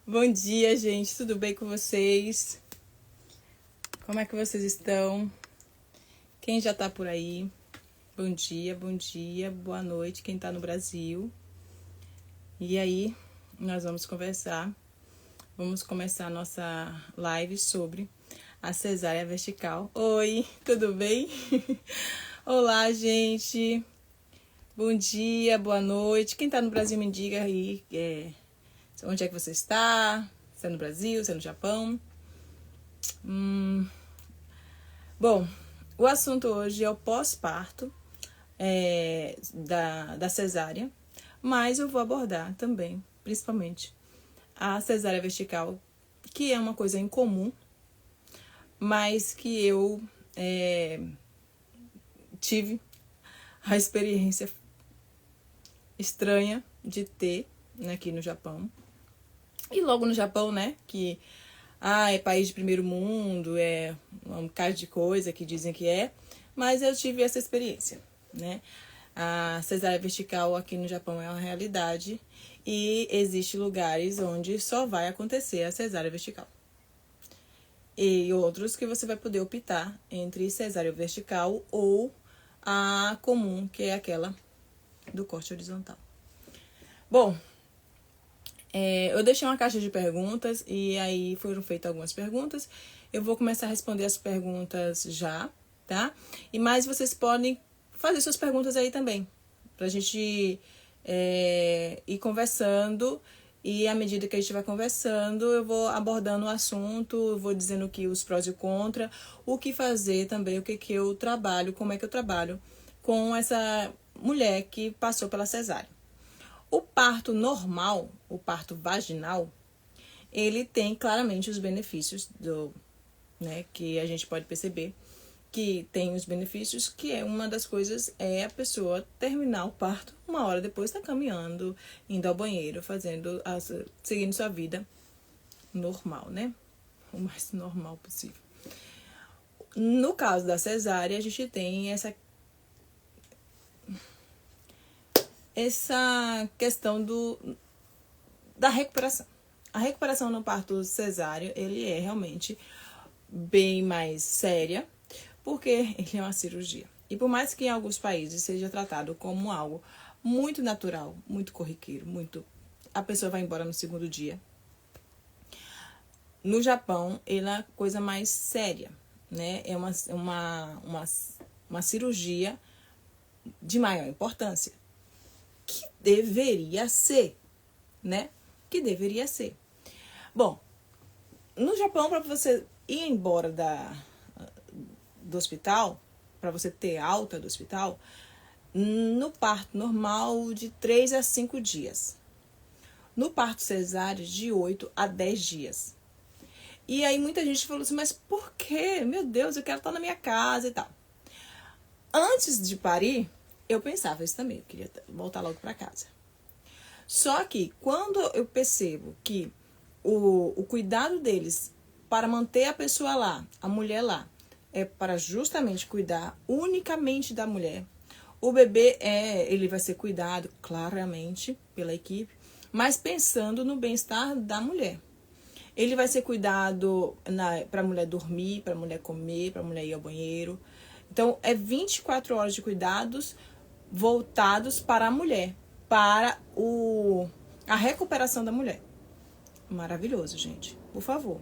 Bom dia, gente. Tudo bem com vocês? Como é que vocês estão? Quem já tá por aí? Bom dia, boa noite, quem tá no Brasil. E aí, nós vamos conversar. Vamos começar a nossa live sobre a cesárea vertical. Oi, tudo bem? Olá, gente. Bom dia, boa noite. Quem tá no Brasil me diga aí onde é que você está? Se é no Brasil, se é no Japão? Bom, o assunto hoje é o pós-parto da cesárea, mas eu vou abordar também, principalmente, a cesárea vertical, que é uma coisa incomum, mas que eu tive a experiência estranha de ter aqui no Japão. E logo no Japão, né, que é país de primeiro mundo, é um bocado de coisa que dizem que é, mas eu tive essa experiência, né? A cesárea vertical aqui no Japão é uma realidade e existem lugares onde só vai acontecer a cesárea vertical. E outros que você vai poder optar entre cesárea vertical ou a comum, que é aquela do corte horizontal. Bom, eu deixei uma caixa de perguntas e aí foram feitas algumas perguntas. Eu vou começar a responder as perguntas já, tá? E mais vocês podem fazer suas perguntas aí também, pra gente ir conversando. E à medida que a gente vai conversando, eu vou abordando o assunto, eu vou dizendo que os prós e contra, o que fazer também, o que eu trabalho, como é que eu trabalho com essa mulher que passou pela cesárea. O parto normal, o parto vaginal, ele tem claramente os benefícios que a gente pode perceber que tem os benefícios, que é uma das coisas é a pessoa terminar o parto, uma hora depois está caminhando, indo ao banheiro, seguindo sua vida normal, né? O mais normal possível. No caso da cesárea, a gente tem essa questão da recuperação. A recuperação no parto cesáreo, ele é realmente bem mais séria, porque ele é uma cirurgia. E por mais que em alguns países seja tratado como algo muito natural, muito corriqueiro, a pessoa vai embora no segundo dia, no Japão, ele é coisa mais séria, né? É uma cirurgia de maior importância. Que deveria ser, né? Que deveria ser. Bom, no Japão, para você ir embora do hospital, para você ter alta do hospital, no parto normal, de 3 a 5 dias. No parto cesáreo, de 8 a 10 dias. E aí muita gente falou assim, mas por quê? Meu Deus, eu quero estar na minha casa e tal. Antes de parir, eu pensava isso também, eu queria voltar logo para casa. Só que quando eu percebo que o cuidado deles para manter a pessoa lá, a mulher lá, é para justamente cuidar unicamente da mulher. O bebê ele vai ser cuidado claramente pela equipe, mas pensando no bem-estar da mulher. Ele vai ser cuidado para a mulher dormir, para a mulher comer, para a mulher ir ao banheiro. Então, é 24 horas de cuidados voltados para a mulher, para a recuperação da mulher. Maravilhoso, gente. Por favor.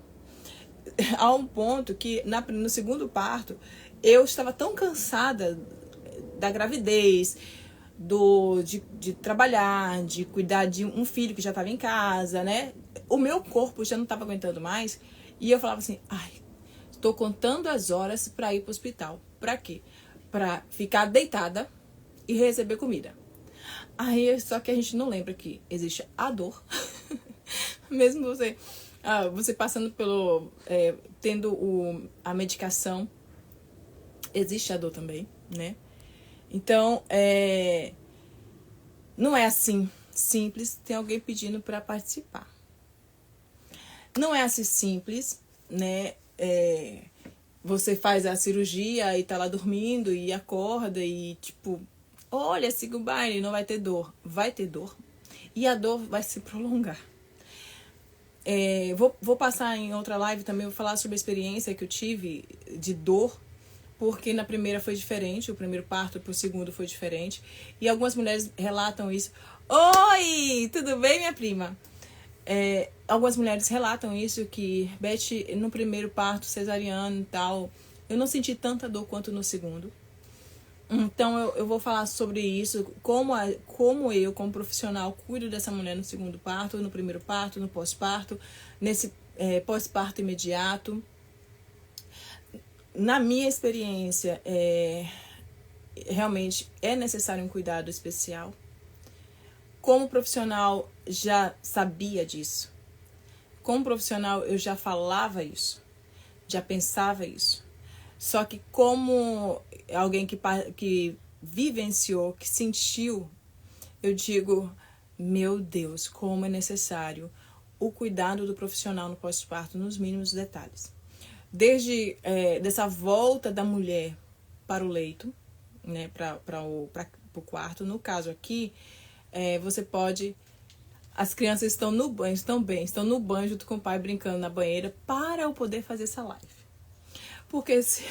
Há um ponto que no segundo parto eu estava tão cansada da gravidez, de trabalhar, de cuidar de um filho que já estava em casa, né? O meu corpo já não estava aguentando mais e eu falava assim, estou contando as horas para ir para o hospital. Para quê? Para ficar deitada e receber comida. Só que a gente não lembra que existe a dor. Mesmo você passando tendo a medicação, existe a dor também, né? Então, não é assim simples, tem alguém pedindo para participar. Não é assim simples, né? Você faz a cirurgia e tá lá dormindo e acorda e tipo, olha, siga o baile, não vai ter dor. Vai ter dor. E a dor vai se prolongar. Vou passar em outra live também, vou falar sobre a experiência que eu tive de dor, porque na primeira foi diferente, o primeiro parto pro segundo foi diferente. E algumas mulheres relatam isso. Oi, tudo bem, minha prima? Algumas mulheres relatam isso, que Beth, no primeiro parto cesariano e tal, eu não senti tanta dor quanto no segundo. Então eu vou falar sobre isso, como eu, como profissional, cuido dessa mulher no segundo parto, no primeiro parto, no pós-parto, nesse pós-parto imediato. Na minha experiência, realmente é necessário um cuidado especial. Como profissional, já sabia disso. Como profissional, eu já falava isso, já pensava isso. Só que como alguém que vivenciou, que sentiu, eu digo, meu Deus, como é necessário o cuidado do profissional no pós-parto, nos mínimos detalhes. Desde dessa volta da mulher para o leito, né, para o quarto. No caso aqui, você pode... As crianças estão no banho, estão no banho junto com o pai, brincando na banheira, para eu poder fazer essa live. Porque se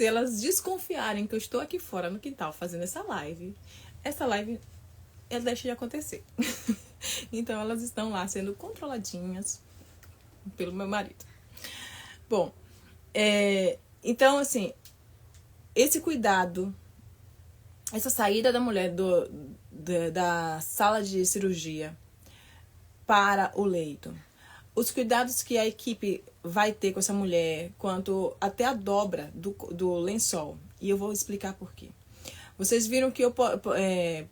elas desconfiarem que eu estou aqui fora no quintal fazendo essa live ela deixa de acontecer. Então elas estão lá sendo controladinhas pelo meu marido. Bom, então assim, esse cuidado, essa saída da mulher da sala de cirurgia para o leito, os cuidados que a equipe vai ter com essa mulher, quanto até a dobra do lençol. E eu vou explicar por quê. Vocês viram que eu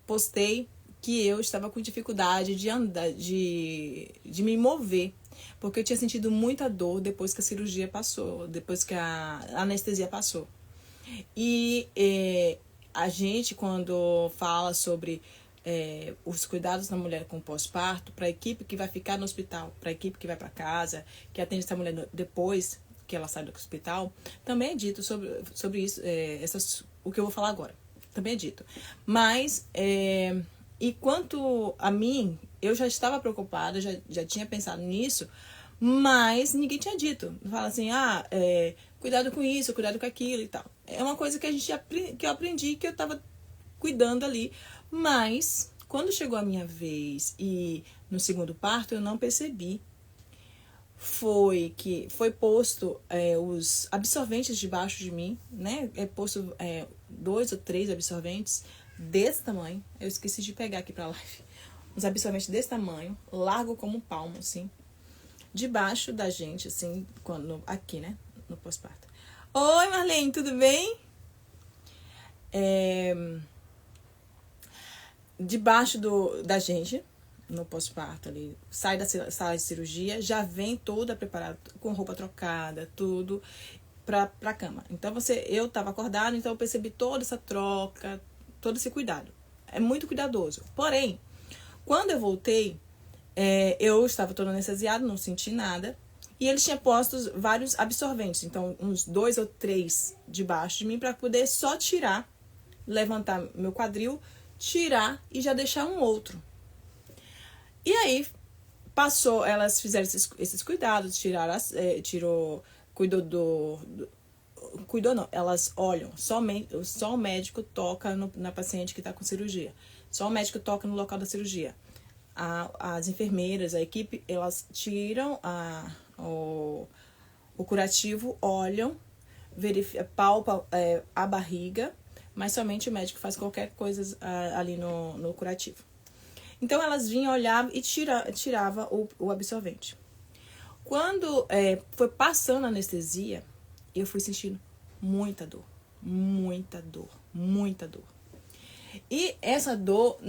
postei que eu estava com dificuldade de andar, de me mover, porque eu tinha sentido muita dor depois que a cirurgia passou, depois que a anestesia passou. E a gente, quando fala sobre os cuidados da mulher com pós-parto, para a equipe que vai ficar no hospital, para a equipe que vai para casa, que atende essa mulher depois que ela sai do hospital, também é dito sobre isso, o que eu vou falar agora. Também é dito. Mas, e quanto a mim, eu já estava preocupada, já tinha pensado nisso, mas ninguém tinha dito. Fala assim, cuidado com isso, cuidado com aquilo e tal. É uma coisa que eu aprendi, que eu estava cuidando ali. Mas, quando chegou a minha vez e no segundo parto, eu não percebi. Foi posto os absorventes debaixo de mim, né? Posto 2 ou 3 absorventes desse tamanho. Eu esqueci de pegar aqui pra live. Uns absorventes desse tamanho, largo como um palmo, assim, debaixo da gente, assim, aqui, né? No pós-parto. Oi, Marlene, tudo bem? Debaixo da gente, no pós-parto ali, sai da sala de cirurgia, já vem toda preparada, com roupa trocada, tudo pra cama. Então eu tava acordada, então eu percebi toda essa troca, todo esse cuidado. É muito cuidadoso. Porém, quando eu voltei, eu estava toda anestesiada, não senti nada. E eles tinham postos vários absorventes, então uns 2 ou 3 debaixo de mim, para poder só tirar, levantar meu quadril, tirar e já deixar um outro. E aí elas fizeram esses cuidados, cuidou não, elas olham, só o médico toca na paciente que está com cirurgia, só o médico toca no local da cirurgia. As enfermeiras, a equipe, elas tiram o curativo, olham, palpa a barriga, mas somente o médico faz qualquer coisa ali no curativo. Então elas vinham, olhavam e tirava o absorvente. Quando foi passando a anestesia, eu fui sentindo muita dor, muita dor, muita dor. E essa dor,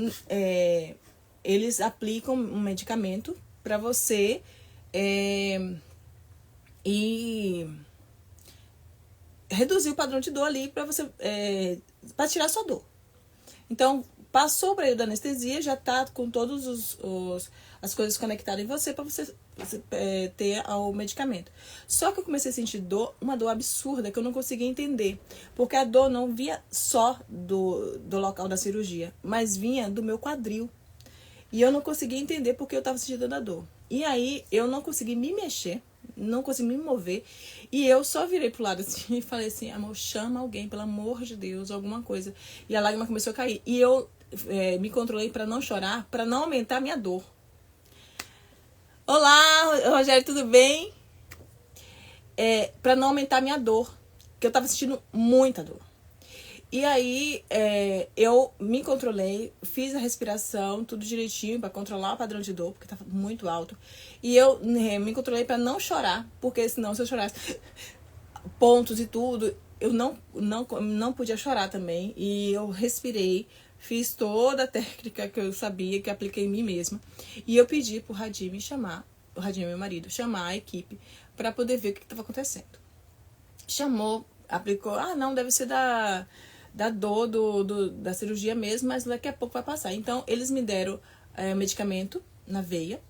eles aplicam um medicamento para você e reduzir o padrão de dor ali para você, para tirar sua dor. Então, passou o período da anestesia, já tá com todas as coisas conectadas em você para você ter o medicamento. Só que eu comecei a sentir uma dor absurda que eu não conseguia entender, porque a dor não vinha só do local da cirurgia, mas vinha do meu quadril. E eu não conseguia entender porque eu estava sentindo a dor. E aí eu não consegui me mexer, não consegui me mover. E eu só virei pro lado assim e falei assim, amor, chama alguém, pelo amor de Deus, alguma coisa. E a lágrima começou a cair. E eu me controlei para não chorar, para não aumentar a minha dor. Olá, Rogério, tudo bem? Para não aumentar a minha dor, porque eu tava sentindo muita dor. E aí eu me controlei, fiz a respiração, tudo direitinho para controlar o padrão de dor, porque tava muito alto. E eu me controlei para não chorar, porque senão se eu chorasse pontos e tudo, eu não podia chorar também. E eu respirei, fiz toda a técnica que eu sabia, que apliquei em mim mesma. E eu pedi pro Radim me chamar, o Radim é meu marido, chamar a equipe para poder ver o que estava acontecendo. Chamou, aplicou, não, deve ser da dor da cirurgia mesmo, mas daqui a pouco vai passar. Então, eles me deram medicamento na veia,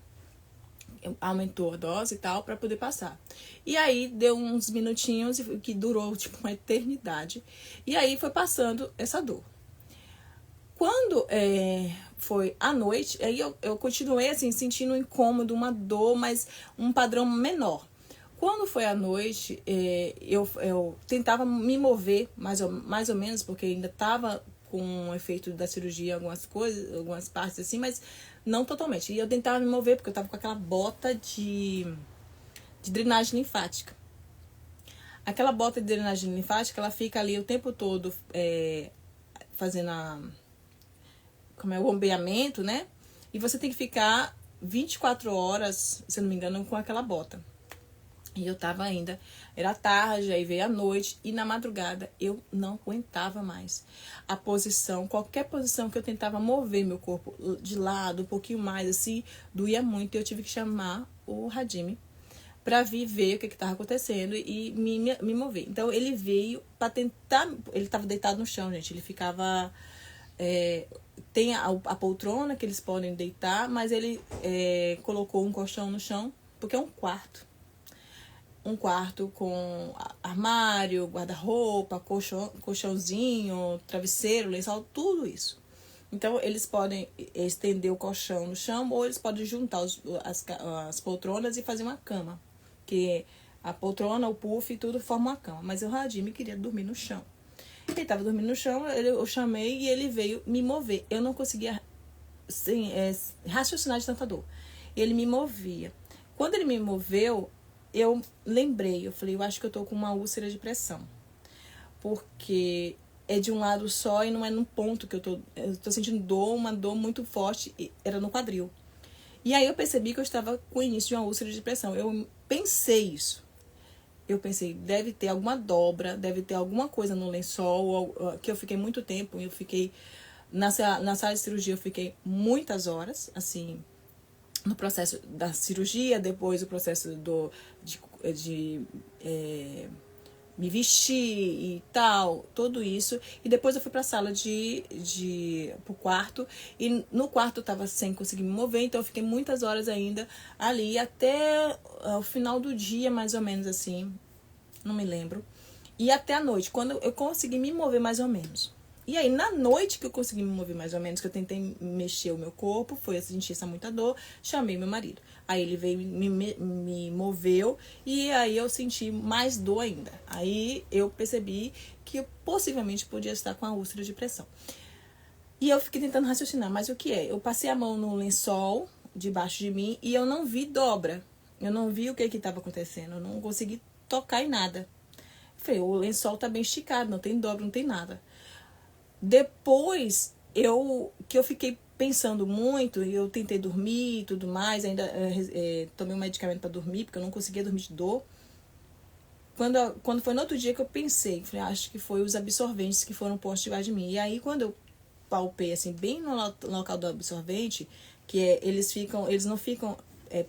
aumentou a dose e tal, para poder passar. E aí, deu uns minutinhos, que durou, tipo, uma eternidade. E aí, foi passando essa dor. Quando foi à noite, aí eu continuei, assim, sentindo um incômodo, uma dor, mas um padrão menor. Quando foi à noite, eu tentava me mover, mais ou menos, porque ainda estava com o efeito da cirurgia, algumas coisas, algumas partes assim, mas não totalmente. E eu tentava me mover, porque eu estava com aquela bota de drenagem linfática. Aquela bota de drenagem linfática, ela fica ali o tempo todo fazendo o bombeamento, né? E você tem que ficar 24 horas, se eu não me engano, com aquela bota. E eu tava ainda, era tarde, aí veio a noite, e na madrugada eu não aguentava mais. A posição, qualquer posição que eu tentava mover meu corpo de lado, um pouquinho mais, assim, doía muito. E eu tive que chamar o Radim pra vir ver o que tava acontecendo e me mover. Então ele veio pra tentar, ele tava deitado no chão, gente, ele ficava... tem a poltrona que eles podem deitar, mas ele colocou um colchão no chão, porque é um quarto. Um quarto com armário, guarda-roupa, colchãozinho, travesseiro, lençol, tudo isso. Então, eles podem estender o colchão no chão ou eles podem juntar as poltronas e fazer uma cama. Que a poltrona, o puff, tudo forma uma cama. Mas o Radim queria dormir no chão. Ele estava dormindo no chão, eu chamei e ele veio me mover. Eu não conseguia raciocinar de tanta dor. Ele me movia. Quando ele me moveu, eu lembrei, eu falei, eu acho que eu tô com uma úlcera de pressão. Porque é de um lado só e não é num ponto que eu tô sentindo dor, uma dor muito forte, era no quadril. E aí eu percebi que eu estava com o início de uma úlcera de pressão. Eu pensei isso. Eu pensei, deve ter alguma dobra, deve ter alguma coisa no lençol, que eu fiquei muito tempo, eu fiquei, na sala de cirurgia eu fiquei muitas horas, assim, no processo da cirurgia, depois o processo de me vestir e tal, tudo isso. E depois eu fui pra sala pro quarto. E no quarto eu tava sem conseguir me mover, então eu fiquei muitas horas ainda ali, até o final do dia, mais ou menos assim, não me lembro. E até a noite, quando eu consegui me mover mais ou menos. E aí, na noite que eu consegui me mover mais ou menos, que eu tentei mexer o meu corpo, foi eu senti muita dor, chamei meu marido. Aí ele veio, me moveu, e aí eu senti mais dor ainda. Aí eu percebi que eu possivelmente podia estar com a úlcera de pressão. E eu fiquei tentando raciocinar, mas o que é? Eu passei a mão no lençol debaixo de mim e eu não vi dobra. Eu não vi o que estava acontecendo, eu não consegui tocar em nada. Eu falei, o lençol tá bem esticado, não tem dobra, não tem nada. Depois que eu fiquei pensando muito, e eu tentei dormir e tudo mais, ainda tomei um medicamento para dormir, porque eu não conseguia dormir de dor. Quando foi no outro dia que eu pensei, falei, acho que foi os absorventes que foram postos debaixo de mim. E aí, quando eu palpei, assim, bem no local do absorvente, que eles não ficam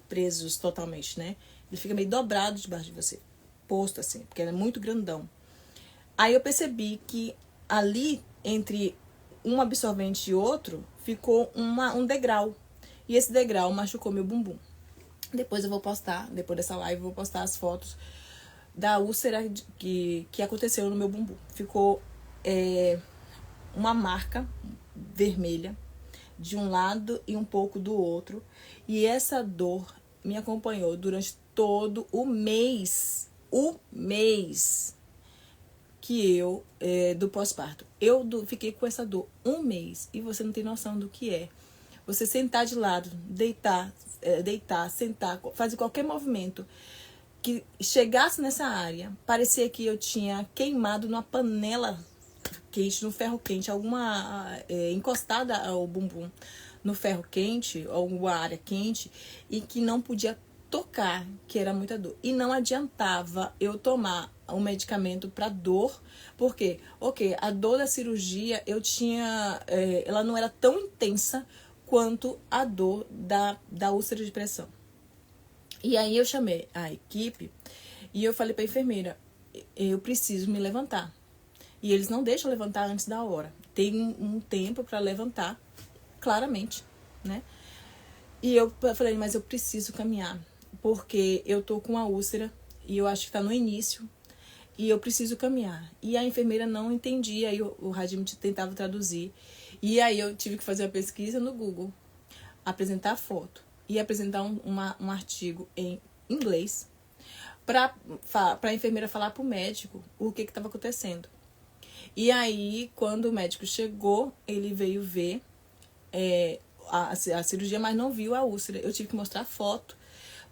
presos totalmente, né? Ele fica meio dobrado debaixo de você, posto assim, porque ele é muito grandão. Aí eu percebi que ali, entre um absorvente e outro, ficou um degrau. E esse degrau machucou meu bumbum. Depois eu vou postar, depois dessa live, eu vou postar as fotos da úlcera que aconteceu no meu bumbum. Ficou uma marca vermelha de um lado e um pouco do outro. E essa dor me acompanhou durante todo o mês. O mês que eu, do pós-parto. Eu fiquei com essa dor um mês. E você não tem noção do que é. Você sentar de lado, deitar, sentar, fazer qualquer movimento que chegasse nessa área, parecia que eu tinha queimado numa panela quente, no ferro quente, encostada ao bumbum no ferro quente, alguma área quente, e que não podia tocar, que era muita dor. E não adiantava eu tomar um medicamento para dor, porque, a dor da cirurgia eu tinha, ela não era tão intensa quanto a dor da úlcera de pressão. E aí eu chamei a equipe e eu falei para a enfermeira, eu preciso me levantar. E eles não deixam levantar antes da hora. Tem um tempo para levantar, claramente, né? E eu falei, mas eu preciso caminhar, porque eu tô com a úlcera e eu acho que tá no início e eu preciso caminhar. E a enfermeira não entendia, aí o Radim tentava traduzir. E aí eu tive que fazer uma pesquisa no Google, apresentar foto e apresentar um artigo em inglês para a enfermeira falar para o médico o que estava acontecendo. E aí, quando o médico chegou, ele veio ver a cirurgia, mas não viu a úlcera. Eu tive que mostrar foto,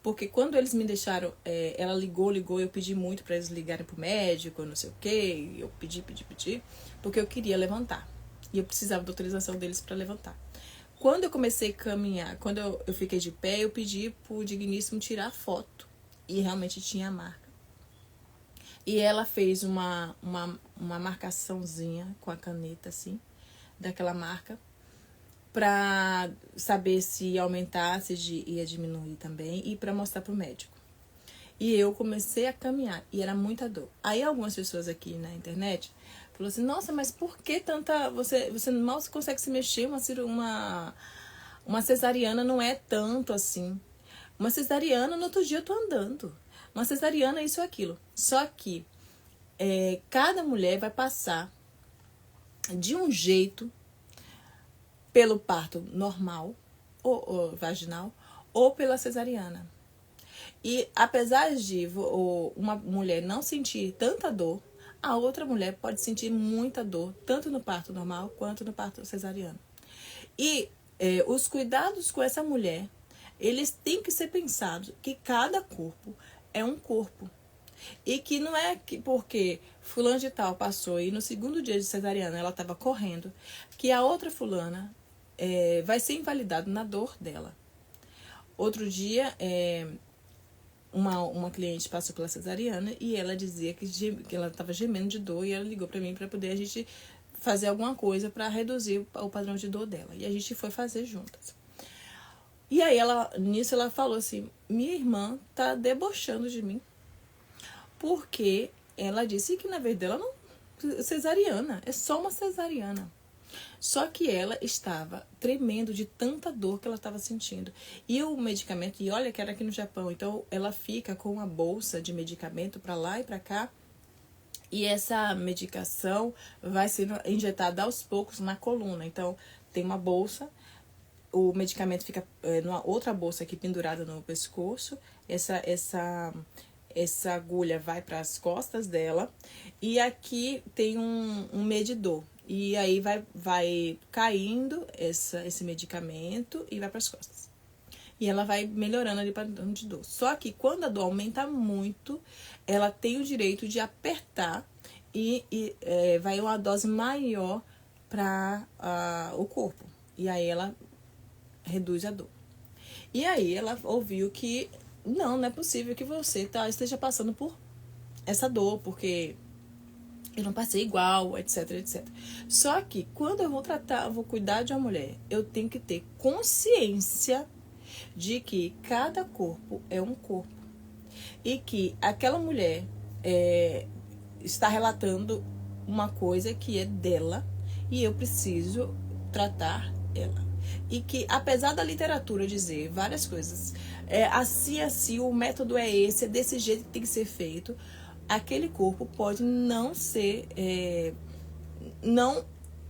porque quando eles me deixaram, ela ligou, eu pedi muito para eles ligarem pro médico, não sei o quê, eu pedi, porque eu queria levantar. E eu precisava da autorização deles para levantar. Quando eu comecei a caminhar, quando eu fiquei de pé, eu pedi pro digníssimo tirar foto. E realmente tinha a marca. E ela fez uma marcaçãozinha com a caneta, assim, daquela marca, pra saber se ia aumentar, se ia diminuir também, e pra mostrar pro médico. E eu comecei a caminhar, e era muita dor. Aí algumas pessoas aqui na internet falaram assim, nossa, mas por que tanta... Você mal consegue se mexer, uma cesariana não é tanto assim. Uma cesariana, no outro dia eu tô andando. Uma cesariana é isso ou aquilo. Só que cada mulher vai passar de um jeito pelo parto normal, ou vaginal, ou pela cesariana. E apesar de uma mulher não sentir tanta dor, a outra mulher pode sentir muita dor, tanto no parto normal quanto no parto cesariano. E os cuidados com essa mulher, eles têm que ser pensados que cada corpo é um corpo. E que não é que porque fulano de tal passou e no segundo dia de cesariana ela estava correndo, que a outra fulana vai ser invalidada na dor dela. Outro dia, uma cliente passou pela cesariana e ela dizia que ela estava gemendo de dor e ela ligou para mim para poder a gente fazer alguma coisa para reduzir o padrão de dor dela. E a gente foi fazer juntas. E aí, nisso ela falou assim, minha irmã tá debochando de mim. Porque ela disse que, na verdade, ela não... Cesariana, é só uma cesariana. Só que ela estava tremendo de tanta dor que ela estava sentindo. E o medicamento, e olha que era aqui no Japão, então ela fica com uma bolsa de medicamento para lá e para cá. E essa medicação vai sendo injetada aos poucos na coluna. Então, tem uma bolsa, o medicamento fica numa outra bolsa aqui pendurada no pescoço. Essa agulha vai para as costas dela. E aqui tem um medidor. E aí vai caindo esse medicamento e vai para as costas. E ela vai melhorando ali para de dor. Só que quando a dor aumenta muito, ela tem o direito de apertar e vai uma dose maior para o corpo. E aí ela reduz a dor. E aí ela ouviu que não é possível que você esteja passando por essa dor, porque eu não passei igual, etc, etc. Só que quando eu vou cuidar de uma mulher, eu tenho que ter consciência de que cada corpo é um corpo. E que aquela mulher está relatando uma coisa que é dela e eu preciso tratar ela. E que, apesar da literatura dizer várias coisas, assim, o método é esse, é desse jeito que tem que ser feito, aquele corpo pode não ser, não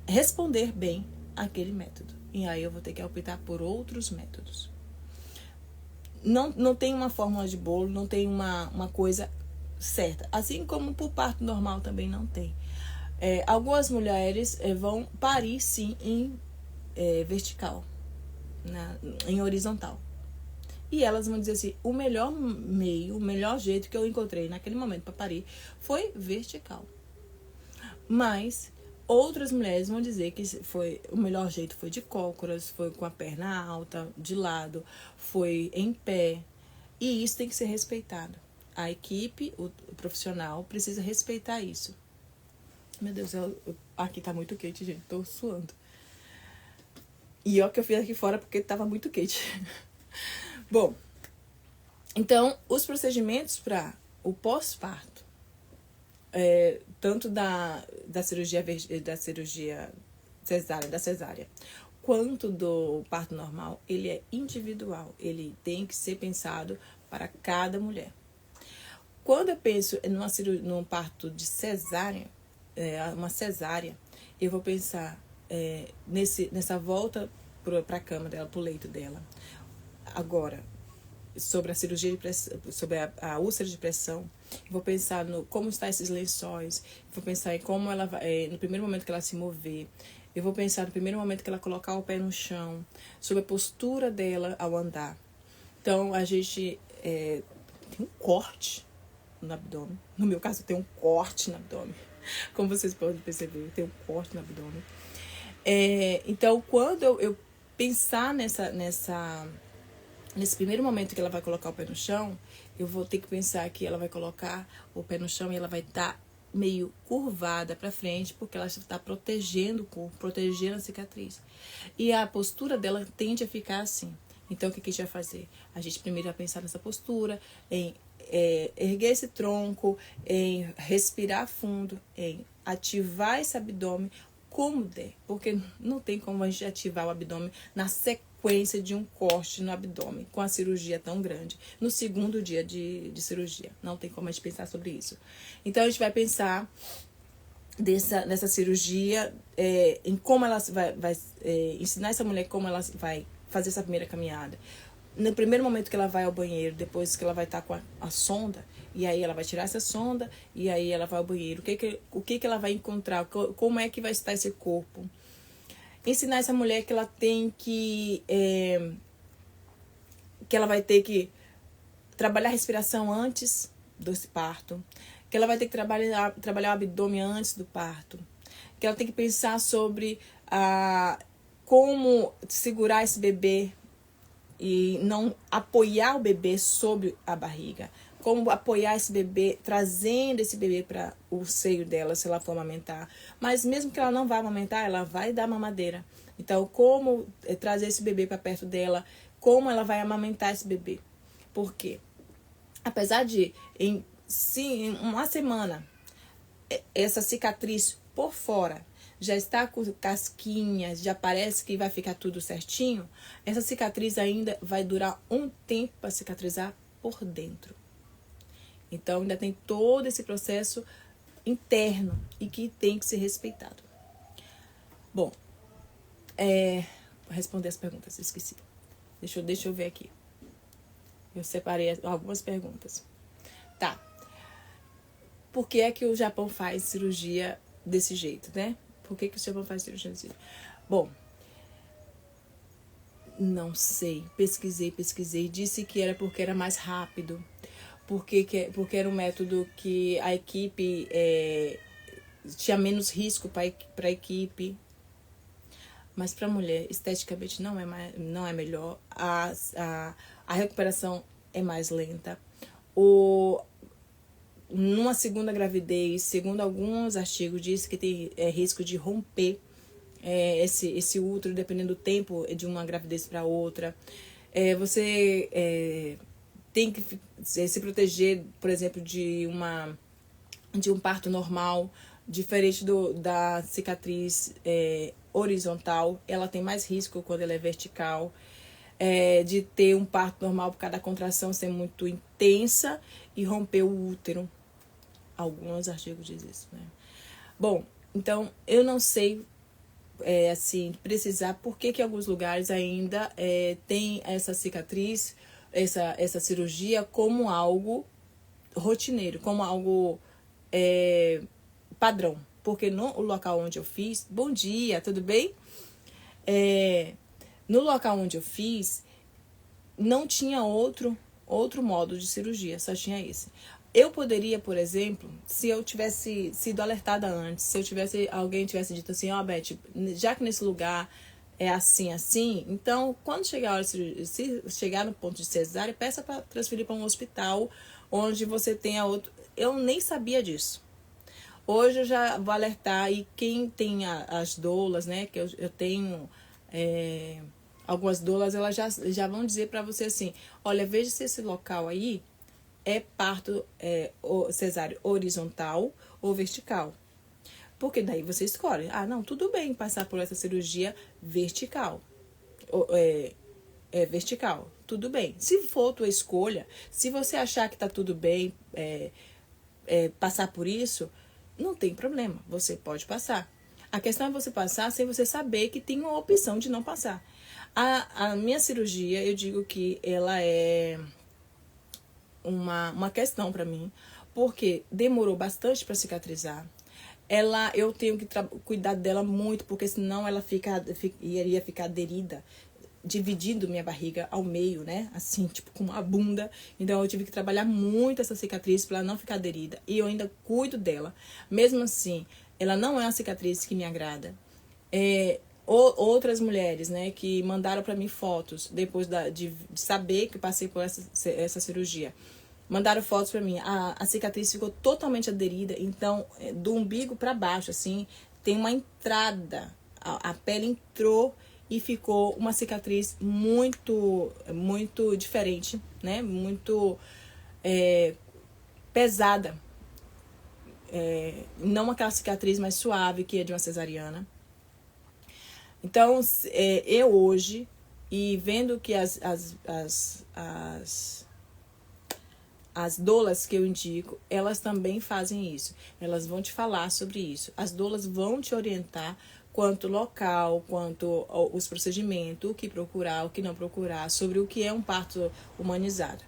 responder bem àquele método. e aí eu vou ter que optar por outros métodos. Não tem uma fórmula de bolo, não tem uma coisa certa. Assim como para o parto normal também não tem. Algumas mulheres vão parir sim em vertical, em horizontal. E elas vão dizer assim, o melhor meio, o melhor jeito que eu encontrei naquele momento para parir foi vertical. Mas outras mulheres vão dizer que o melhor jeito foi de cócoras, foi com a perna alta, de lado, foi em pé. E isso tem que ser respeitado. A equipe, o profissional, precisa respeitar isso. Meu Deus, aqui tá muito quente, gente. Tô suando. E ó que eu fiz aqui fora porque tava muito quente. Bom, então, os procedimentos para o pós-parto, tanto da cirurgia cesárea, quanto do parto normal, ele é individual. Ele tem que ser pensado para cada mulher. Quando eu penso num parto de cesárea, uma cesárea, eu vou pensar nessa volta para a cama dela, para o leito dela. Agora, sobre a cirurgia de pressão, sobre a úlcera de pressão, eu vou pensar no como estão esses lençóis, vou pensar em como ela vai, no primeiro momento que ela se mover, eu vou pensar no primeiro momento que ela colocar o pé no chão, sobre a postura dela ao andar. Então, a gente tem um corte no abdômen. No meu caso, tem um corte no abdômen. Como vocês podem perceber, eu tenho um corte no abdômen. Então, quando eu pensar nesse primeiro momento que ela vai colocar o pé no chão, eu vou ter que pensar que ela vai colocar o pé no chão e ela vai estar meio curvada para frente, porque ela está protegendo o corpo, protegendo a cicatriz. E a postura dela tende a ficar assim. Então, o que a gente vai fazer? A gente primeiro vai pensar nessa postura, em erguer esse tronco, em respirar fundo, em ativar esse abdômen como der, porque não tem como a gente ativar o abdômen na sequência de um corte no abdômen, com a cirurgia tão grande, no segundo dia de cirurgia. Não tem como a gente pensar sobre isso. Então, a gente vai pensar nessa cirurgia, em como ela vai ensinar essa mulher como ela vai fazer essa primeira caminhada. No primeiro momento que ela vai ao banheiro, depois que ela vai estar com a sonda, e aí ela vai tirar essa sonda, e aí ela vai ao banheiro. O que ela vai encontrar? Como é que vai estar esse corpo? Ensinar essa mulher que ela tem que ela vai ter que trabalhar a respiração antes do parto, que ela vai ter que trabalhar o abdômen antes do parto, que ela tem que pensar sobre como segurar esse bebê e não apoiar o bebê sobre a barriga. Como apoiar esse bebê, trazendo esse bebê para o seio dela, se ela for amamentar. Mas mesmo que ela não vá amamentar, ela vai dar mamadeira. Então, como trazer esse bebê para perto dela, como ela vai amamentar esse bebê. Por quê? Apesar de, em uma semana, essa cicatriz por fora já está com casquinhas, já parece que vai ficar tudo certinho, essa cicatriz ainda vai durar um tempo para cicatrizar por dentro. Então, ainda tem todo esse processo interno e que tem que ser respeitado. Bom, vou responder as perguntas, esqueci. Deixa eu ver aqui. Eu separei algumas perguntas. Tá. Por que é que o Japão faz cirurgia desse jeito, né? Por que o Japão faz cirurgia desse jeito? Bom, não sei. Pesquisei. Disse que era porque era mais rápido. Porque era um método que a equipe tinha menos risco para a equipe. Mas para a mulher, esteticamente, não é melhor. A recuperação é mais lenta. Numa segunda gravidez, segundo alguns artigos, diz que tem risco de romper esse útero, dependendo do tempo de uma gravidez para outra. Você tem que se proteger, por exemplo, de um parto normal, diferente da cicatriz horizontal. Ela tem mais risco quando ela é vertical. De ter um parto normal por causa da contração ser muito intensa e romper o útero. Alguns artigos dizem isso, né? Bom, então eu não sei assim, precisar por que alguns lugares ainda tem essa cicatriz, essa cirurgia como algo rotineiro, como algo padrão. Porque no local onde eu fiz, bom dia, tudo bem? No local onde eu fiz, não tinha outro modo de cirurgia, só tinha esse. Eu poderia, por exemplo, se eu tivesse sido alertada antes, se alguém tivesse dito assim, ó, Beth, já que nesse lugar é assim, assim, então, quando chegar a hora de cirurgia, se chegar no ponto de cesárea, peça para transferir para um hospital onde você tenha outro. Eu nem sabia disso. Hoje eu já vou alertar, e quem tem as doulas, né, que eu tenho algumas doulas, elas já vão dizer para você assim, olha, veja se esse local aí é parto cesáreo horizontal ou vertical. Porque daí você escolhe. Ah, não, tudo bem passar por essa cirurgia vertical. Vertical. Tudo bem. Se for tua escolha, se você achar que tá tudo bem passar por isso, não tem problema. Você pode passar. A questão é você passar sem você saber que tem uma opção de não passar. A minha cirurgia, eu digo que ela é uma questão para mim, porque demorou bastante para cicatrizar. Eu tenho que cuidar dela muito, porque senão ela iria ficar aderida, dividindo minha barriga ao meio, né? Assim, tipo, com uma bunda. Então, eu tive que trabalhar muito essa cicatriz para ela não ficar aderida. E eu ainda cuido dela. Mesmo assim, ela não é uma cicatriz que me agrada. Outras mulheres, né, que mandaram para mim fotos depois de saber que eu passei por essa cirurgia. Mandaram fotos para mim. A cicatriz ficou totalmente aderida. Então, do umbigo para baixo, assim, tem uma entrada. A pele entrou e ficou uma cicatriz muito, muito diferente, né? Muito pesada. Não aquela cicatriz mais suave que é de uma cesariana. Então, eu hoje, e vendo que as doulas que eu indico, elas também fazem isso. Elas vão te falar sobre isso. As doulas vão te orientar quanto local, quanto os procedimentos, o que procurar, o que não procurar, sobre o que é um parto humanizado.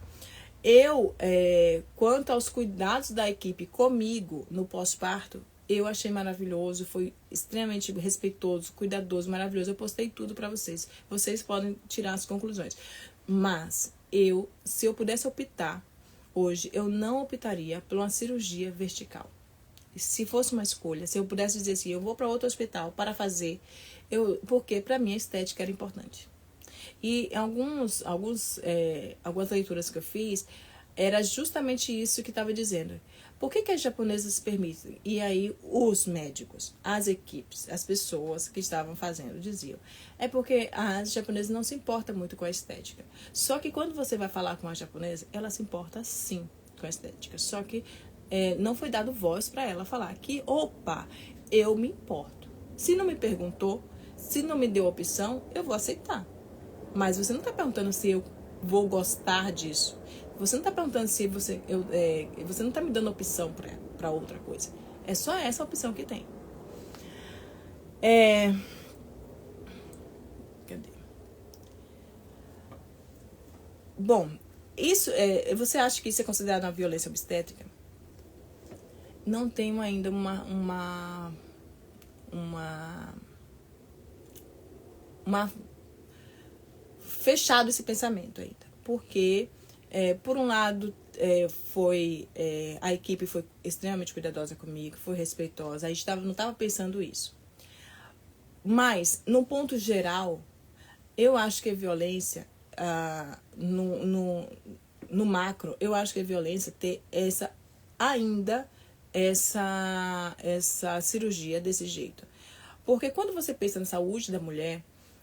Quanto aos cuidados da equipe comigo no pós-parto, eu achei maravilhoso, foi extremamente respeitoso, cuidadoso, maravilhoso. Eu postei tudo para vocês. Vocês podem tirar as conclusões. Mas se eu pudesse optar, hoje, eu não optaria por uma cirurgia vertical. Se fosse uma escolha, se eu pudesse dizer assim, eu vou para outro hospital para fazer, porque para mim a estética era importante. E algumas leituras que eu fiz, era justamente isso que estava dizendo. Por que as japonesas permitem? E aí os médicos, as equipes, as pessoas que estavam fazendo diziam. É porque as japonesas não se importam muito com a estética. Só que quando você vai falar com a japonesa, ela se importa sim com a estética. Só que não foi dado voz para ela falar que, opa, eu me importo. Se não me perguntou, se não me deu opção, eu vou aceitar. Mas você não está perguntando se eu vou gostar disso. Você não está perguntando se você não está me dando opção para outra coisa. É só essa opção que tem. Cadê? Bom, você acha que isso é considerado uma violência obstétrica? Não tenho ainda fechado esse pensamento ainda. Porque, por um lado, a equipe foi extremamente cuidadosa comigo, foi respeitosa, a gente não estava pensando isso. Mas, no ponto geral, eu acho que a violência, no macro, eu acho que a violência ter essa cirurgia desse jeito. Porque quando você pensa na saúde da mulher,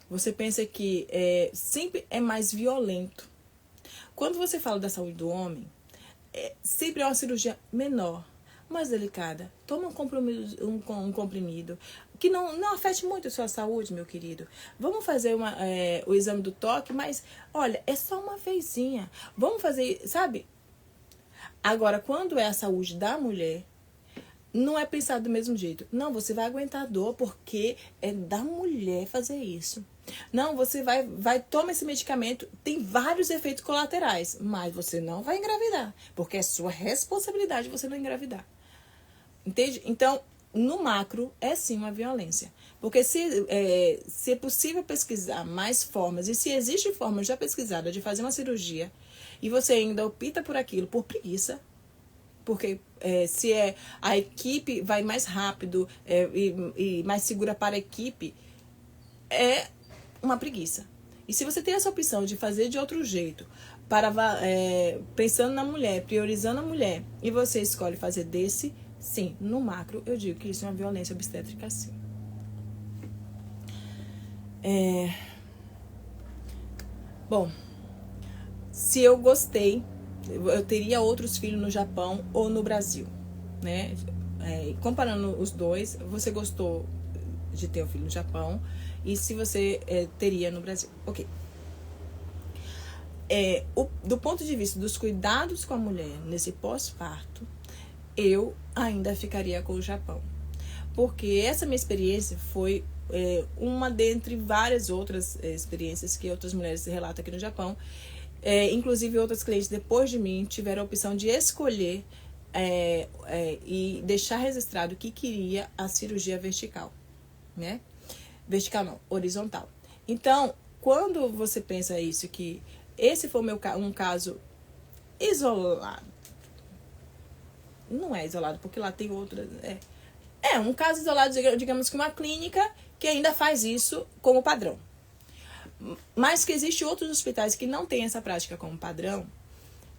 você pensa que sempre é mais violento. Quando você fala da saúde do homem, sempre é uma cirurgia menor, mais delicada. Toma um comprimido que não afete muito a sua saúde, meu querido. Vamos fazer o exame do toque, mas, olha, é só uma vezinha. Vamos fazer, sabe? Agora, quando é a saúde da mulher, não é pensado do mesmo jeito. Não, você vai aguentar a dor porque é da mulher fazer isso. Não, você vai toma esse medicamento, tem vários efeitos colaterais, mas você não vai engravidar, porque é sua responsabilidade você não engravidar. Entende? Então, no macro, é sim uma violência. Porque se é possível pesquisar mais formas, e se existe forma já pesquisada de fazer uma cirurgia, e você ainda opta por aquilo por preguiça, porque se a equipe vai mais rápido e mais segura para a equipe, é uma preguiça. E se você tem essa opção de fazer de outro jeito, pensando na mulher, priorizando a mulher, e você escolhe fazer desse, sim, no macro, eu digo que isso é uma violência obstétrica, sim. Bom, se eu gostei, eu teria outros filhos no Japão ou no Brasil, né? Comparando os dois, você gostou de ter um filho no Japão e se você teria no Brasil. Ok. Do ponto de vista dos cuidados com a mulher nesse pós-parto, eu ainda ficaria com o Japão. Porque essa minha experiência foi uma dentre várias outras experiências que outras mulheres relatam aqui no Japão. Inclusive, outras clientes depois de mim tiveram a opção de escolher e deixar registrado que queria a cirurgia vertical, né? Vertical não, horizontal. Então, quando você pensa isso, que esse foi um caso isolado, não é isolado, porque lá tem outras. Um caso isolado, digamos que uma clínica que ainda faz isso como padrão. Mas que existem outros hospitais que não têm essa prática como padrão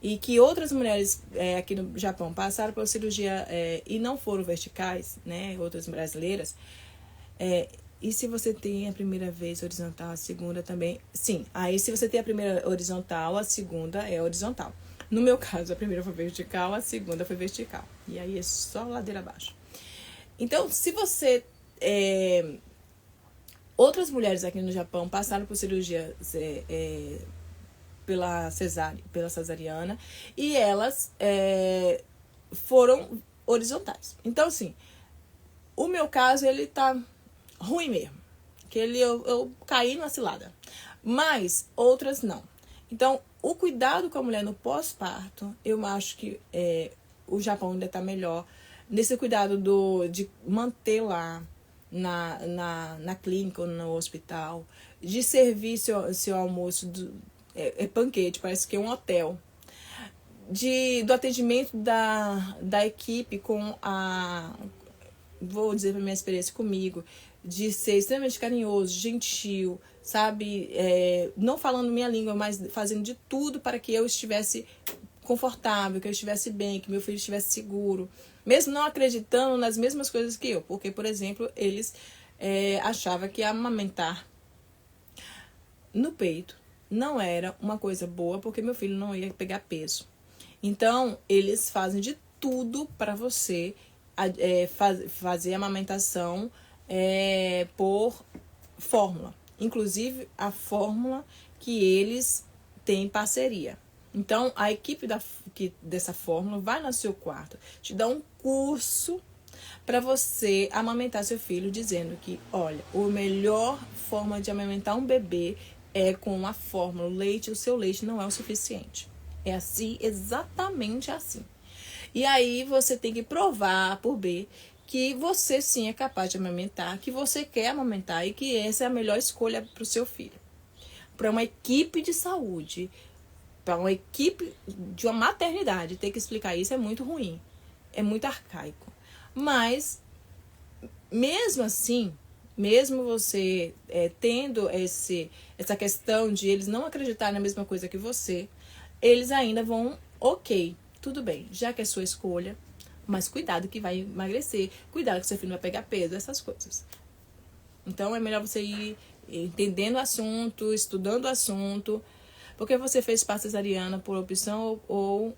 e que outras mulheres aqui no Japão passaram por cirurgia e não foram verticais, né? Outras brasileiras. E se você tem a primeira vez horizontal, a segunda também, sim. Aí se você tem a primeira horizontal, a segunda é horizontal. No meu caso, a primeira foi vertical, a segunda foi vertical. E aí é só ladeira abaixo. Então, se você... outras mulheres aqui no Japão passaram por cirurgia pela cesariana e elas foram horizontais. Então, assim, o meu caso, ele tá ruim mesmo. Que eu caí numa cilada. Mas outras não. Então, o cuidado com a mulher no pós-parto, eu acho que o Japão ainda tá melhor. Nesse cuidado de manter lá na clínica ou no hospital, de servir seu almoço, banquete, parece que é um hotel, do atendimento da equipe vou dizer pra minha experiência comigo, de ser extremamente carinhoso, gentil, sabe, não falando minha língua, mas fazendo de tudo para que eu estivesse confortável, que eu estivesse bem, que meu filho estivesse seguro, mesmo não acreditando nas mesmas coisas que eu, porque, por exemplo, eles achavam que amamentar no peito não era uma coisa boa, porque meu filho não ia pegar peso. Então, eles fazem de tudo para você fazer a amamentação por fórmula. Inclusive, a fórmula que eles têm parceria. Então, a equipe dessa fórmula vai no seu quarto, te dá um curso para você amamentar seu filho, dizendo que, olha, a melhor forma de amamentar um bebê é com a fórmula. O seu leite não é o suficiente. É assim, exatamente assim. E aí você tem que provar por B que você sim é capaz de amamentar, que você quer amamentar e que essa é a melhor escolha para o seu filho. Para uma equipe de saúde, para uma equipe de uma maternidade, ter que explicar isso é muito ruim, é muito arcaico. Mas, mesmo assim, mesmo você tendo essa questão de eles não acreditarem na mesma coisa que você, eles ainda vão, ok, tudo bem, já que é sua escolha, mas cuidado que vai emagrecer, cuidado que seu filho vai pegar peso, essas coisas. Então, é melhor você ir entendendo o assunto, estudando o assunto, porque você fez parto cesariana por opção ou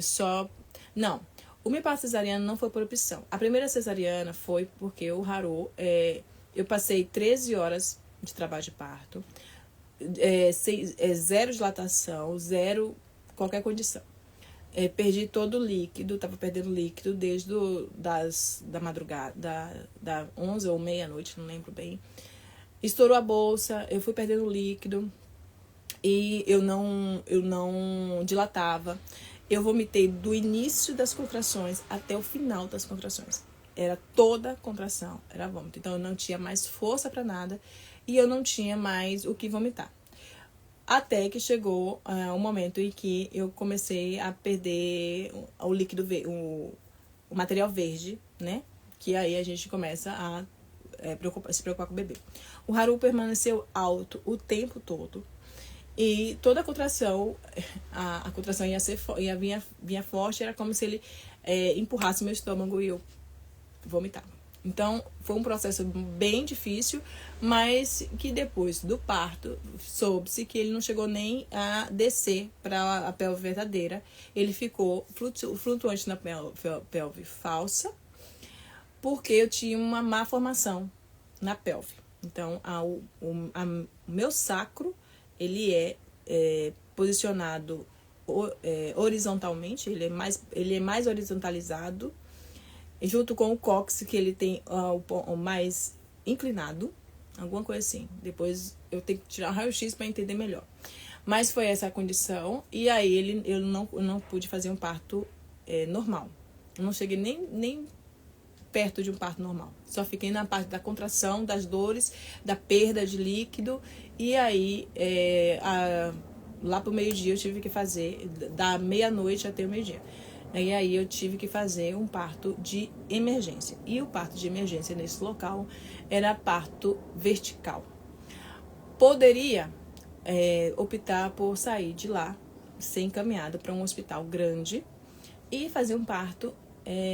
só... Não, o meu parto cesariana não foi por opção. A primeira cesariana foi porque o Haru, eu passei 13 horas de trabalho de parto, zero dilatação, zero qualquer condição. perdi todo o líquido, tava perdendo líquido desde da madrugada, da 11 ou meia-noite, não lembro bem. Estourou a bolsa, eu fui perdendo líquido e eu não dilatava. Eu vomitei do início das contrações até o final das contrações. Era toda contração, era vômito. Então eu não tinha mais força para nada e eu não tinha mais o que vomitar. Até que chegou o momento em que eu comecei a perder o líquido, o material verde, né? Que aí a gente começa a se preocupar com o bebê. O Haru permaneceu alto o tempo todo. E toda a contração, a contração vinha forte, era como se ele empurrasse meu estômago e eu vomitava. Então, foi um processo bem difícil, mas que depois do parto, soube-se que ele não chegou nem a descer para a pelve verdadeira. Ele ficou flutuante na pelve falsa, porque eu tinha uma má formação na pelve. Então, o meu sacro, ele é posicionado horizontalmente, ele é mais horizontalizado, junto com o cóccix, que ele tem o mais inclinado, alguma coisa assim. Depois eu tenho que tirar o raio-x para entender melhor. Mas foi essa a condição, e aí eu não pude fazer um parto normal. Eu não cheguei nem perto de um parto normal. Só fiquei na parte da contração, das dores, da perda de líquido, e aí lá pro meio-dia eu tive que fazer, da meia-noite até o meio-dia. E aí eu tive que fazer um parto de emergência. E o parto de emergência nesse local era parto vertical. Poderia optar por sair de lá, ser encaminhada para um hospital grande e fazer um parto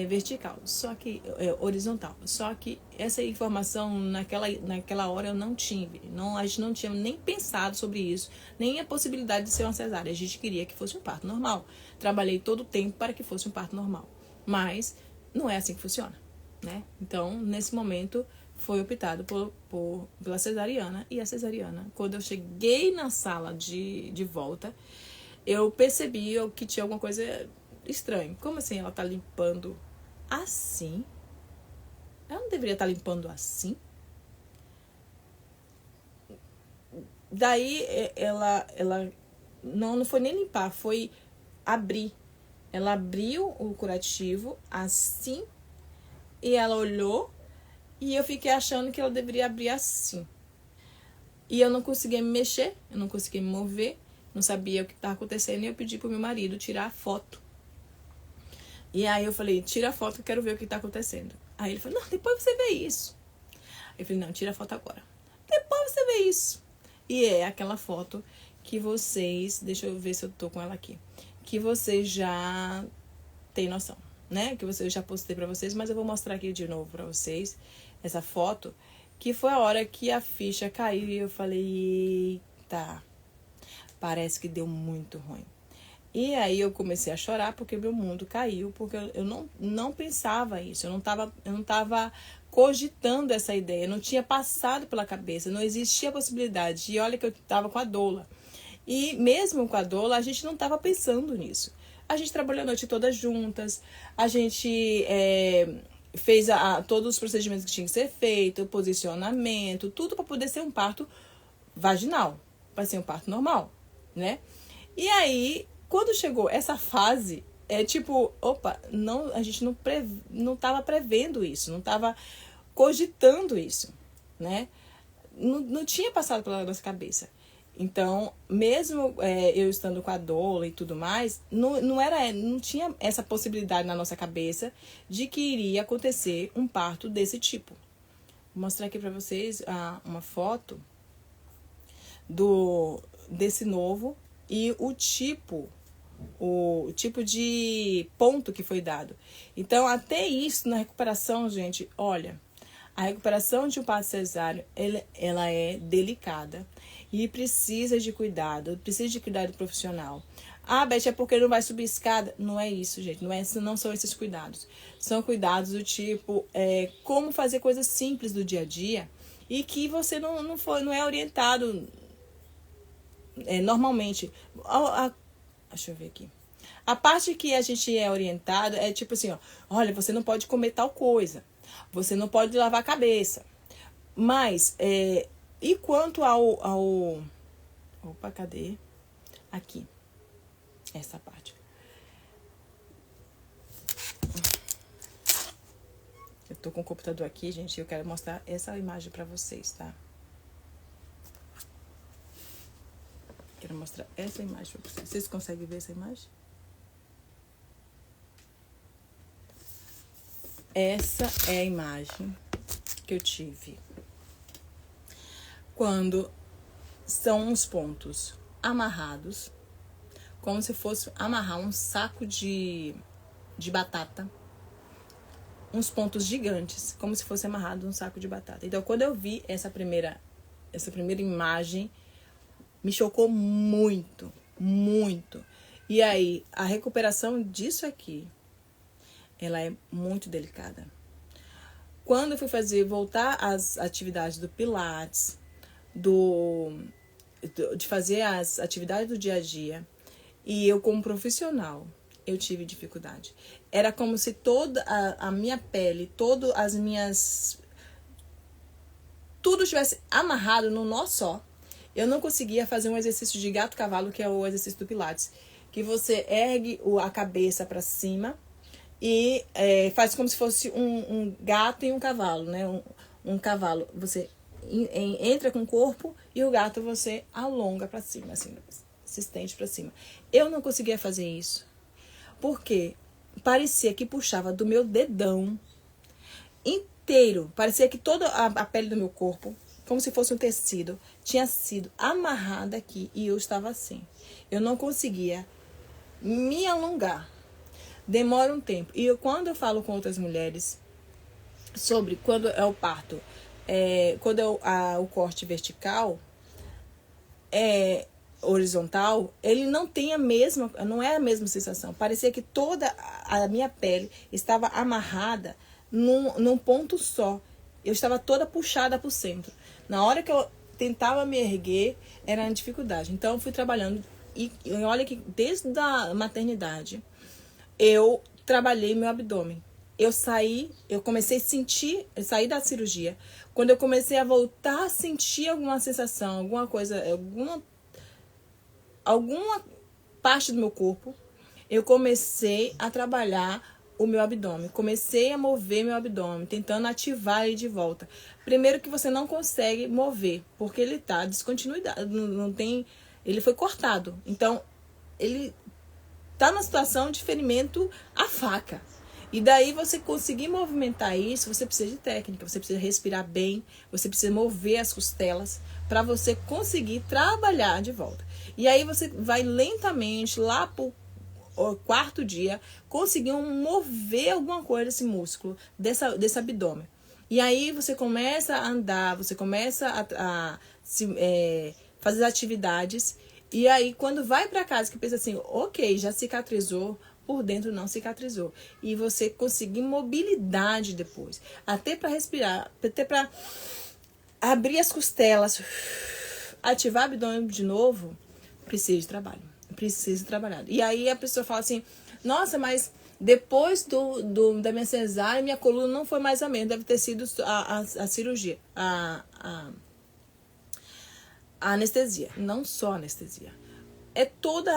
vertical, só que horizontal. Só que essa informação naquela hora eu não tive. A gente não tinha nem pensado sobre isso, nem a possibilidade de ser uma cesárea. A gente queria que fosse um parto normal. Trabalhei todo o tempo para que fosse um parto normal, mas não é assim que funciona, né? Então, nesse momento, foi optado pela cesariana. E a cesariana, quando eu cheguei na sala de volta, eu percebi que tinha alguma coisa estranha. Como assim ela tá limpando assim? Ela não deveria estar limpando assim? Daí ela não foi nem limpar, foi abrir. Ela abriu o curativo assim e ela olhou e eu fiquei achando que ela deveria abrir assim. E eu não conseguia me mexer, eu não conseguia me mover, não sabia o que estava acontecendo e eu pedi pro meu marido tirar a foto. E aí eu falei, tira a foto que eu quero ver o que está acontecendo. Aí ele falou, não, depois você vê isso. Eu falei, não, tira a foto agora. Depois você vê isso. E é aquela foto que vocês, deixa eu ver se eu tô com ela aqui, que vocês já têm noção, né? Que eu já postei pra vocês, mas eu vou mostrar aqui de novo pra vocês essa foto, que foi a hora que a ficha caiu e eu falei, eita, parece que deu muito ruim. E aí eu comecei a chorar porque meu mundo caiu, porque eu não pensava isso, eu não tava cogitando essa ideia, não tinha passado pela cabeça, não existia a possibilidade. E olha que eu estava com a doula. E mesmo com a doula, a gente não estava pensando nisso. A gente trabalhou a noite toda juntas, a gente fez todos os procedimentos que tinha que ser feito, posicionamento, tudo para poder ser um parto vaginal, para ser um parto normal, né? E aí, quando chegou essa fase, opa, não, a gente não estava prevendo isso, não estava cogitando isso, né? Não tinha passado pela nossa cabeça. Então, mesmo eu estando com a doula e tudo mais, não tinha essa possibilidade na nossa cabeça de que iria acontecer um parto desse tipo. Vou mostrar aqui para vocês uma foto desse novo e o tipo de ponto que foi dado. Então, até isso na recuperação, gente, olha, a recuperação de um parto cesáreo, ela é delicada e precisa de cuidado profissional. Ah, Beth, é porque não vai subir escada? Não é isso, gente, não são esses cuidados. São cuidados do tipo, como fazer coisas simples do dia a dia e que você não é orientado normalmente. Deixa eu ver aqui. A parte que a gente é orientado é tipo assim, ó, olha, você não pode comer tal coisa, você não pode lavar a cabeça. Mas, e quanto ao... Opa, cadê? Aqui, essa parte. Eu tô com o computador aqui, gente, e eu quero mostrar essa imagem pra vocês, tá? Quero mostrar essa imagem pra vocês. Vocês conseguem ver essa imagem? Essa é a imagem que eu tive quando são os pontos amarrados, como se fosse amarrar um saco de batata, uns pontos gigantes, como se fosse amarrado um saco de batata. Então, quando eu vi essa primeira imagem, me chocou muito, muito. E aí, a recuperação disso aqui, ela é muito delicada. Quando eu fui voltar às atividades do Pilates, de fazer as atividades do dia a dia, e eu como profissional, eu tive dificuldade. Era como se toda a minha pele, todas as minhas... tudo estivesse amarrado num nó só. Eu não conseguia fazer um exercício de gato-cavalo, que é o exercício do Pilates, que você ergue a cabeça para cima e faz como se fosse um gato e um cavalo, né? Um cavalo, você entra com o corpo e o gato você alonga para cima, assim, se estende para cima. Eu não conseguia fazer isso, porque parecia que puxava do meu dedão inteiro, parecia que toda a pele do meu corpo, como se fosse um tecido, tinha sido amarrada aqui e eu estava assim. Eu não conseguia me alongar. Demora um tempo. E quando eu falo com outras mulheres sobre quando é o parto, quando é o corte vertical, horizontal, ele não tem não é a mesma sensação. Parecia que toda a minha pele estava amarrada num ponto só. Eu estava toda puxada para o centro. Na hora que eu tentava me erguer, era uma dificuldade. Então, eu fui trabalhando. E olha que desde a maternidade, eu trabalhei meu abdômen. Eu comecei a sentir, eu saí da cirurgia. Quando eu comecei a voltar a sentir alguma sensação, alguma coisa, alguma parte do meu corpo, eu comecei a trabalhar o meu abdômen. Comecei a mover meu abdômen, tentando ativar ele de volta. Primeiro que você não consegue mover, porque ele tá descontinuidade, não tem, ele foi cortado. Então, ele tá numa situação de ferimento à faca. E daí você conseguir movimentar isso, você precisa de técnica, você precisa respirar bem, você precisa mover as costelas para você conseguir trabalhar de volta. E aí você vai lentamente lá pro quarto dia conseguir mover alguma coisa desse músculo, desse abdômen. E aí você começa a andar, você começa a fazer atividades. E aí quando vai para casa que pensa assim, ok, já cicatrizou, por dentro não cicatrizou. E você conseguir mobilidade depois. Até para respirar, até para abrir as costelas, ativar o abdômen de novo, precisa de trabalho. Precisa trabalhar. E aí a pessoa fala assim, nossa, mas depois da minha cesárea, minha coluna não foi mais a mesma. Deve ter sido a cirurgia, a anestesia. Não só a anestesia. É toda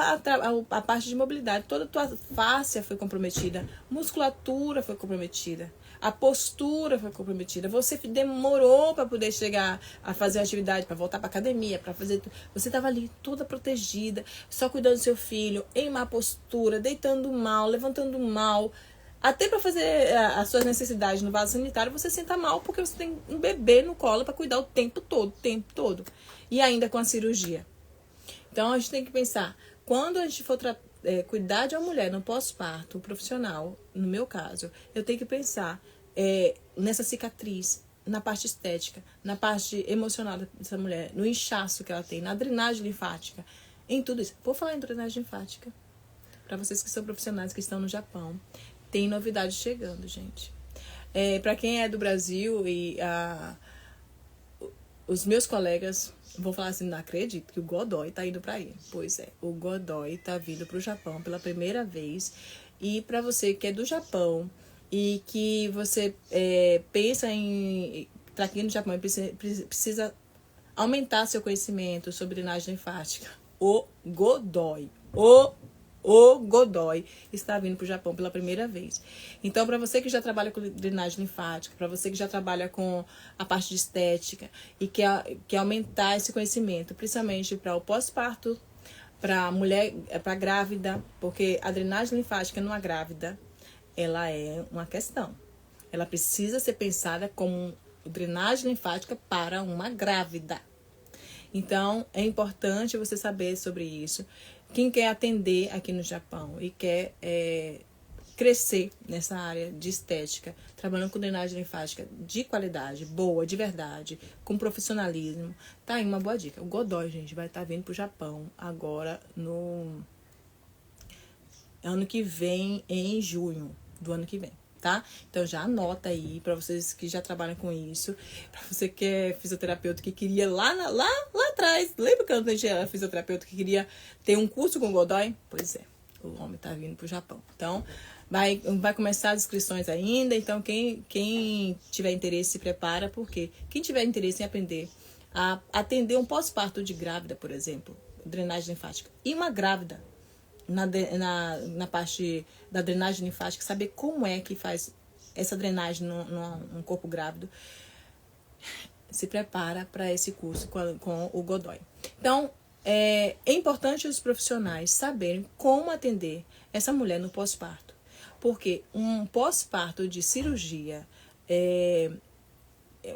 a parte de mobilidade, toda a tua fáscia foi comprometida, musculatura foi comprometida, a postura foi comprometida. Você demorou para poder chegar a fazer uma atividade, para voltar para academia, para fazer. Você estava ali toda protegida, só cuidando do seu filho, em má postura, deitando mal, levantando mal. Até para fazer as suas necessidades no vaso sanitário, você senta mal porque você tem um bebê no colo para cuidar o tempo todo. E ainda com a cirurgia. Então, a gente tem que pensar, quando a gente for cuidar de uma mulher no pós-parto profissional, no meu caso, eu tenho que pensar nessa cicatriz, na parte estética, na parte emocional dessa mulher, no inchaço que ela tem, na drenagem linfática, em tudo isso. Vou falar em drenagem linfática, para vocês que são profissionais, que estão no Japão. Tem novidade chegando, gente. Para quem é do Brasil e os meus colegas vão falar assim, não acredito que o Godoy tá indo para aí. Pois é, o Godoy tá vindo para o Japão pela primeira vez. E para você que é do Japão e que você pensa em estar aqui no Japão e precisa aumentar seu conhecimento sobre drenagem linfática, o Godoy está vindo para o Japão pela primeira vez. Então, para você que já trabalha com drenagem linfática, para você que já trabalha com a parte de estética e quer aumentar esse conhecimento, principalmente para o pós-parto, para mulher, para grávida, porque a drenagem linfática numa grávida, ela é uma questão. Ela precisa ser pensada como drenagem linfática para uma grávida. Então, é importante você saber sobre isso. Quem quer atender aqui no Japão e quer crescer nessa área de estética, trabalhando com drenagem linfática de qualidade, boa, de verdade, com profissionalismo, tá aí uma boa dica. O Godoy, gente, vai estar vindo pro Japão agora no ano que vem, em junho do ano que vem. Tá? Então já anota aí para vocês que já trabalham com isso, para você que é fisioterapeuta que queria lá atrás, lembra que eu tinha fisioterapeuta que queria ter um curso com o Godoy? Pois é, o homem tá vindo pro Japão. Então vai começar as inscrições ainda, então quem tiver interesse se prepara, porque quem tiver interesse em aprender a atender um pós-parto de grávida, por exemplo, drenagem linfática, e uma grávida na parte da drenagem linfática, saber como é que faz essa drenagem num corpo grávido, se prepara para esse curso com o Godoy. Então, é importante os profissionais saberem como atender essa mulher no pós-parto, porque um pós-parto de cirurgia,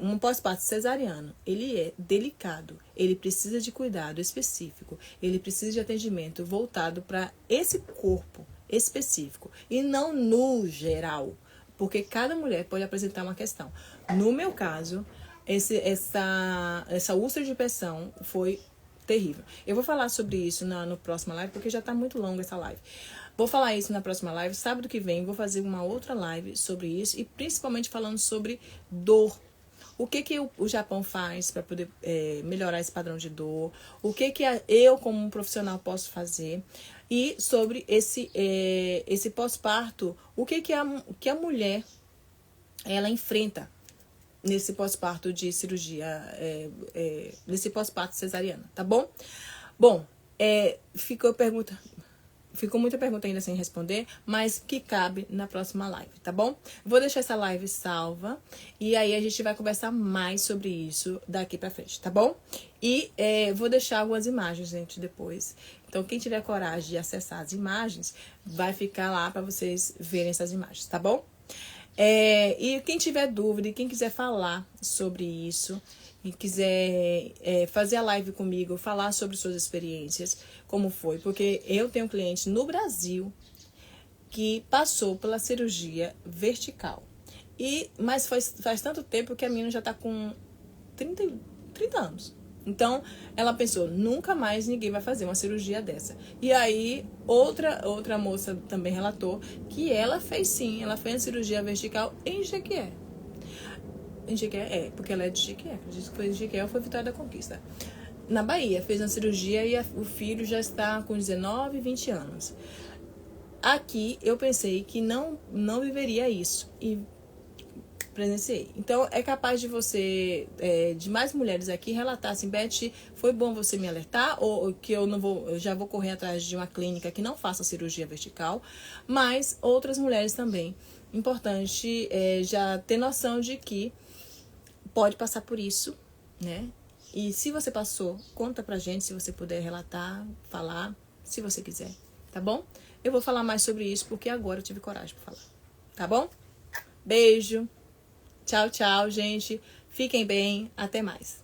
um pós-parto cesariano, ele é delicado, ele precisa de cuidado específico, ele precisa de atendimento voltado para esse corpo específico e não no geral, porque cada mulher pode apresentar uma questão. No meu caso, essa úlcera de pressão foi terrível. Eu vou falar sobre isso no próxima live, porque já está muito longa essa live. Vou falar isso na próxima live. Sábado que vem vou fazer uma outra live sobre isso e principalmente falando sobre dor. O que o Japão faz para poder melhorar esse padrão de dor? O que eu, como um profissional, posso fazer? E sobre esse pós-parto, o que a mulher ela enfrenta nesse pós-parto de cirurgia, nesse pós-parto cesariana, tá bom? Bom, ficou muita pergunta ainda sem responder, mas que cabe na próxima live, tá bom? Vou deixar essa live salva e aí a gente vai conversar mais sobre isso daqui pra frente, tá bom? E vou deixar algumas imagens, gente, depois. Então, quem tiver coragem de acessar as imagens, vai ficar lá pra vocês verem essas imagens, tá bom? E quem tiver dúvida e quem quiser falar sobre isso e quiser fazer a live comigo, falar sobre suas experiências, como foi, porque eu tenho um cliente no Brasil que passou pela cirurgia vertical. Mas faz tanto tempo que a menina já tá com 30 anos. Então, ela pensou, nunca mais ninguém vai fazer uma cirurgia dessa. E aí, outra moça também relatou que ela fez sim, ela fez a cirurgia vertical em Jequié. Em Jequié, porque ela é de Jequié, acredito que foi em Jequié ou foi Vitória da Conquista. Na Bahia, fez uma cirurgia e o filho já está com 19, 20 anos. Aqui, eu pensei que não viveria isso e presenciei. Então, é capaz de você, de mais mulheres aqui, relatar assim, Beth, foi bom você me alertar, ou que eu já vou correr atrás de uma clínica que não faça cirurgia vertical, mas outras mulheres também. Importante já ter noção de que pode passar por isso, né? E se você passou, conta pra gente, se você puder relatar, falar, se você quiser, tá bom? Eu vou falar mais sobre isso, porque agora eu tive coragem pra falar, tá bom? Beijo! Tchau, tchau, gente. Fiquem bem. Até mais.